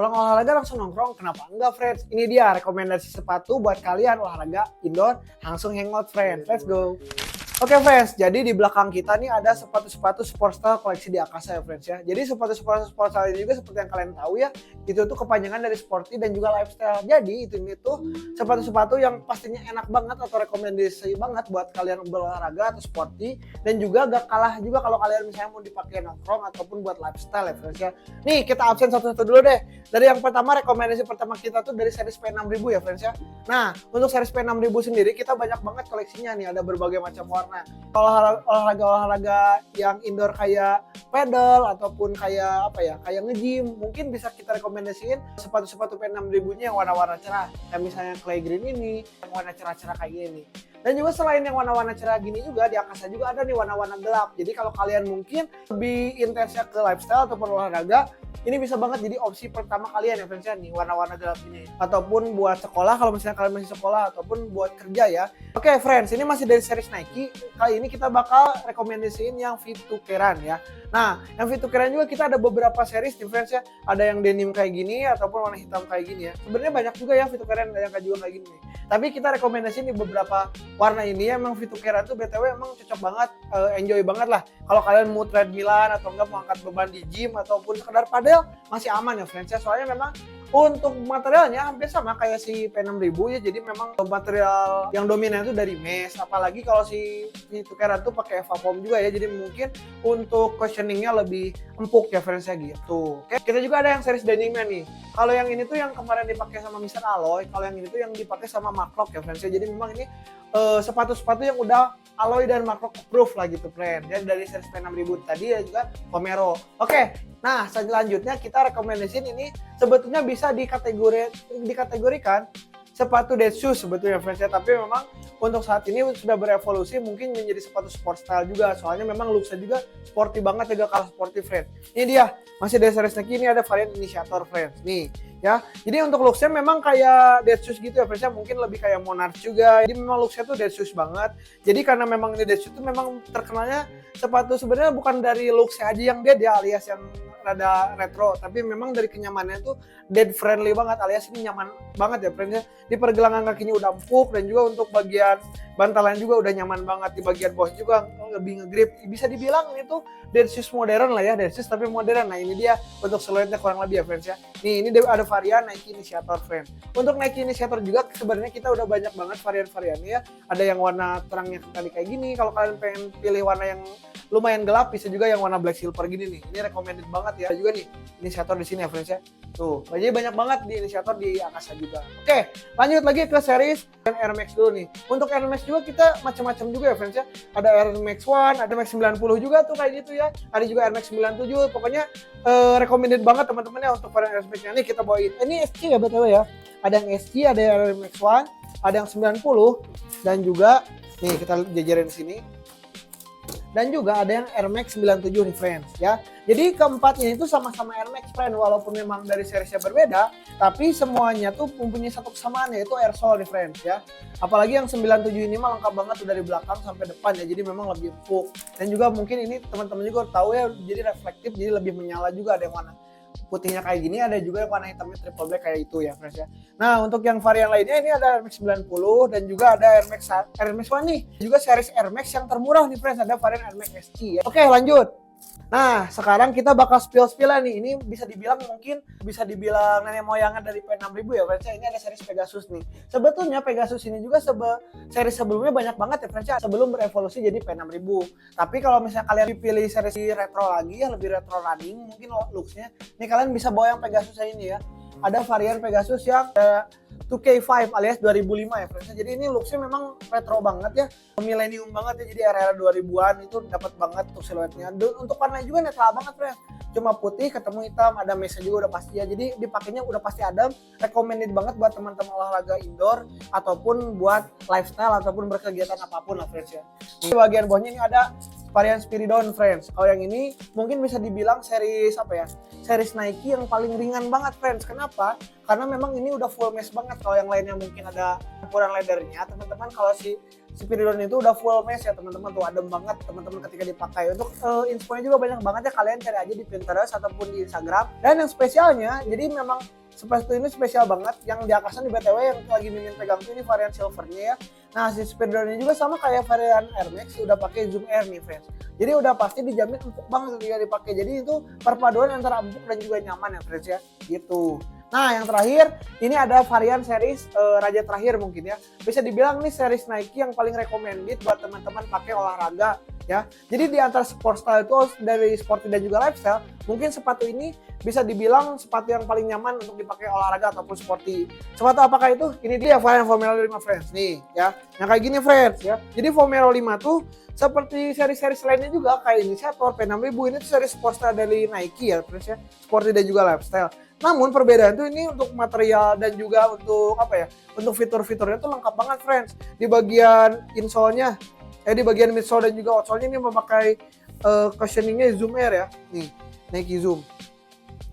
pulang olahraga langsung nongkrong, kenapa enggak friends? Ini dia rekomendasi sepatu buat kalian olahraga indoor langsung hangout friends. Let's go. Oke friends, jadi di belakang kita nih ada sepatu-sepatu sport style koleksi di Akasa ya friends ya. Jadi sepatu-sepatu sport style ini juga seperti yang kalian tahu ya, itu tuh kepanjangan dari sporty dan juga lifestyle. Jadi ini tuh sepatu-sepatu yang pastinya enak banget atau rekomendasi banget buat kalian berolahraga atau sporty, dan juga gak kalah juga kalau kalian misalnya mau dipakai nongkrong ataupun buat lifestyle ya friends ya. Nih kita absen satu-satu dulu deh. Dari yang pertama, rekomendasi pertama kita tuh dari series P6000 ya friends ya. Nah untuk series P6000 sendiri kita banyak banget koleksinya nih, ada berbagai macam warna. Olahraga yang indoor kayak pedal ataupun kayak kayak nge-gym, mungkin bisa kita rekomendasiin sepatu-sepatu P6000-nya yang warna-warna cerah, kayak misalnya clay green ini, yang warna cerah-cerah kayak gini. Dan juga selain yang warna-warna cerah gini juga di Akasa juga ada nih warna-warna gelap. Jadi kalau kalian mungkin lebih intensnya ke lifestyle ataupun olahraga, ini bisa banget jadi opsi pertama kalian ya friends ya, nih warna-warna gelap ini. Ataupun buat sekolah kalau misalnya kalian masih sekolah, ataupun buat kerja ya. Oke friends, ini masih dari series Nike. Kali ini kita bakal rekomendasiin yang V2 Keran ya. Nah, yang V2 Keran juga kita ada beberapa series nih friends ya. Ada yang denim kayak gini ataupun warna hitam kayak gini ya. Sebenarnya banyak juga ya V2 Keran yang juga kayak gini nih. Tapi kita rekomendasiin di beberapa warna ini ya. Emang V2 Keran tuh BTW emang cocok banget, enjoy banget lah. Kalau kalian mau treadmillan atau enggak mau angkat beban di gym ataupun sekedar padel, masih aman ya friends ya. Soalnya memang untuk materialnya hampir sama kayak si P6000 ya. Jadi memang material yang dominan itu dari mesh. Apalagi kalau si Keran tuh pakai Evapom juga ya. Jadi mungkin untuk cushioningnya lebih empuk ya friends ya gitu. Oke, kita juga ada yang series denimnya nih. Kalau yang ini tuh yang kemarin dipakai sama Mr. Alloy. Kalau yang ini tuh yang dipakai sama Mark ya friends ya. Jadi memang ini sepatu-sepatu yang udah Alloy dan Mark proof lah gitu friend. Ya dari series P6000 tadi ya juga Pomero. Oke, nah selanjutnya kita rekomendasiin ini sebetulnya bisa dikategorikan sepatu dead shoes sebetulnya friends ya. Tapi memang untuk saat ini sudah berevolusi mungkin menjadi sepatu sport style juga. Soalnya memang looksnya juga sporty banget, juga kalah sporty friends. Ini dia, masih dari series Nike, ini ada varian Initiator friends. Nih ya, jadi untuk looksnya memang kayak dead shoes gitu ya friends ya. Mungkin lebih kayak Monarch juga. Jadi memang looksnya tuh dead shoes banget. Jadi karena memang ini dead shoes tuh memang terkenalnya sepatu sebenarnya bukan dari looksnya aja yang dead ya, alias yang rada retro, tapi memang dari kenyamanannya tuh dead friendly banget, alias ini nyaman banget ya friends ya. Di pergelangan kakinya udah empuk, dan juga untuk bagian bantalan juga udah nyaman banget. Di bagian bawah juga lebih ngegrip. Bisa dibilang itu dead shoes modern lah ya, dead shoes tapi modern. Nah ini dia untuk siluetnya kurang lebih ya friends ya. Nih ini ada varian Nike Initiator friends. Untuk Nike Initiator juga sebenarnya kita udah banyak banget varian-variannya ya. Ada yang warna terangnya tadi kayak gini. Kalau kalian pengen pilih warna yang lumayan gelap, bisa juga yang warna black silver gini nih. Ini recommended banget ya. Ada juga nih Initiator di sini ya friends ya. Tuh, jadi banyak banget di Initiator di Akasa juga. Oke, lanjut lagi ke series yang Air Max dulu nih. Untuk Air Max juga kita macam-macam juga ya friends ya. Ada Air Max 1, ada Max 90 juga tuh kayak gitu ya. Ada juga Air Max 97. Pokoknya recommended banget teman-teman ya untuk varian Air Max ini kita bawain. Ini SC ya BTW ya. Ada yang SC, ada yang Air Max 1, ada yang 90, dan juga nih kita jajarin di sini. Dan juga ada yang Air Max 97 nih friends ya. Jadi keempatnya itu sama-sama Air Max friend, walaupun memang dari seriesnya berbeda, tapi semuanya tuh mempunyai satu kesamaan, yaitu air sole nih friends ya. Apalagi yang 97 ini mah lengkap banget tuh dari belakang sampai depan ya. Jadi memang lebih empuk. Dan juga mungkin ini teman-teman juga tahu ya, jadi reflektif, jadi lebih menyala juga. Ada yang warna putihnya kayak gini, ada juga yang warna hitamnya triple black kayak itu ya friends ya. Nah untuk yang varian lainnya ini ada Air Max 90 dan juga ada Air Max 1 nih. Juga series Air Max yang termurah nih friends, ada varian Air Max SC ya. Oke lanjut. Nah sekarang kita bakal spill-spillan nih. Ini bisa dibilang nenek moyangnya dari P6000 ya friends ya. Ini ada series Pegasus nih. Sebetulnya Pegasus ini juga series sebelumnya banyak banget ya friends ya, sebelum berevolusi jadi P6000. Tapi kalau misalnya kalian dipilih series retro lagi ya, lebih retro running mungkin looksnya, nih kalian bisa bawa yang Pegasus ini ya. Ada varian Pegasus yang 2K5 alias 2005 ya friends. Jadi ini looksnya memang retro banget ya, milenium banget ya. Jadi era-era 2000-an itu dapat banget untuk siluetnya. Untuk warna juga netral banget friends. Cuma putih ketemu hitam, ada mesh juga udah pasti ya. Jadi dipakainya udah pasti adem. Recommended banget buat teman-teman olahraga indoor ataupun buat lifestyle ataupun berkegiatan apapun lah friends ya. Di bagian bawahnya ini ada varian Spiridon friends. Kalau yang ini mungkin bisa dibilang series apa ya? Series Nike yang paling ringan banget friends. Kenapa? Karena memang ini udah full mesh banget. Kalau yang lainnya mungkin ada campuran leathernya, teman-teman kalau si Spiridon itu udah full mesh ya teman-teman, tuh adem banget teman-teman ketika dipakai. Untuk infonya juga banyak banget ya, kalian cari aja di Pinterest ataupun di Instagram. Dan yang spesialnya, jadi memang sepatu ini spesial banget. Yang di atasan di BTW yang lagi Mimin pegang tuh ini varian silvernya ya. Nah si Spiridon ini juga sama kayak varian Air Max, udah pakai Zoom Air nih friends. Jadi udah pasti dijamin empuk banget ketika dipakai. Jadi itu perpaduan antara empuk dan juga nyaman ya friends ya, gitu. Nah yang terakhir ini ada varian series Raja Terakhir mungkin ya. Bisa dibilang nih series Nike yang paling recommended buat teman-teman pakai olahraga ya. Jadi di antara sport style itu dari sporty dan juga lifestyle, mungkin sepatu ini bisa dibilang sepatu yang paling nyaman untuk dipakai olahraga ataupun sporty. Sepatu apakah itu? Ini dia varian Vomero 5 friends nih ya. Yang kayak gini friends ya. Jadi Vomero 5 tuh seperti seri-seri lainnya juga kayak Initiator, P6000, ini tuh seri sport style dari Nike ya friends ya. Sporty dan juga lifestyle. Namun perbedaan tuh ini untuk material dan juga untuk apa ya? Untuk fitur-fiturnya tuh lengkap banget friends. Di bagian insole-nya, di bagian midsole dan juga outsole-nya ini memakai cushioning-nya Zoom Air ya. Nih, Nike Zoom.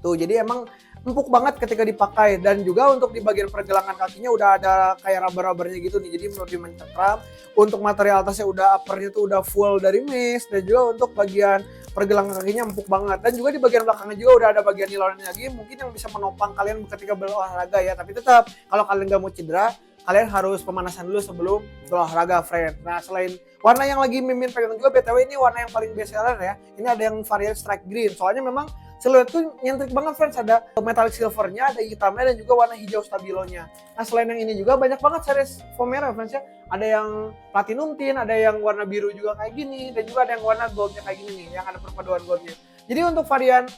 Tuh, jadi emang empuk banget ketika dipakai, dan juga untuk di bagian pergelangan kakinya udah ada kayak rubber-rubbernya gitu nih, jadi lebih mencekram. Untuk material atasnya udah uppernya tuh udah full dari mesh, dan juga untuk bagian pergelangan kakinya empuk banget, dan juga di bagian belakangnya juga udah ada bagian nilonnya lagi mungkin yang bisa menopang kalian ketika berolahraga ya. Tapi tetap kalau kalian nggak mau cedera, kalian harus pemanasan dulu sebelum berolahraga friend. Nah selain warna yang lagi Mimin pegang juga BTW, ini warna yang paling best seller ya, ini ada yang varian strike green, soalnya memang siluet tuh nyentrik banget friends, ada metallic silvernya, ada hitamnya, dan juga warna hijau stabilonya. Nah selain yang ini juga banyak banget series Vomero friends ya, ada yang platinum tin, ada yang warna biru juga kayak gini, dan juga ada yang warna goldnya kayak gini nih, yang ada perpaduan goldnya. Jadi untuk varian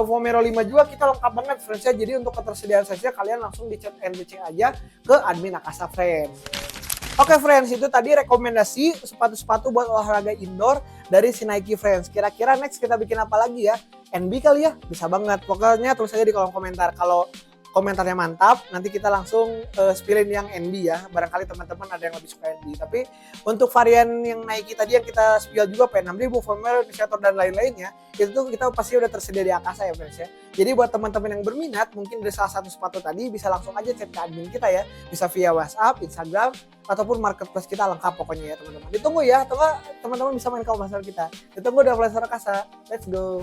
Vomero 5 juga kita lengkap banget friends ya. Jadi untuk ketersediaan size-nya kalian langsung di chat NBC aja ke admin Akasa friends. Oke friends, itu tadi rekomendasi sepatu-sepatu buat olahraga indoor dari si Nike friends. Kira-kira next kita bikin apa lagi ya? NB kali ya? Bisa banget. Pokoknya tulis aja di kolom komentar. Kalau komentarnya mantap, nanti kita langsung spillin yang NB ya. Barangkali teman-teman ada yang lebih suka NB. Tapi untuk varian yang Nike tadi yang kita spill juga, P6000, Vomero, Initiator, dan lain-lainnya, itu tuh kita pasti udah tersedia di Akasa ya friends ya. Jadi buat teman-teman yang berminat, mungkin dari salah satu sepatu tadi bisa langsung aja chat ke admin kita ya. Bisa via WhatsApp, Instagram, ataupun marketplace kita lengkap pokoknya ya teman-teman. Ditunggu ya, atau teman-teman bisa main ke pasar kita. Ditunggu di Flash Akasa. Let's go.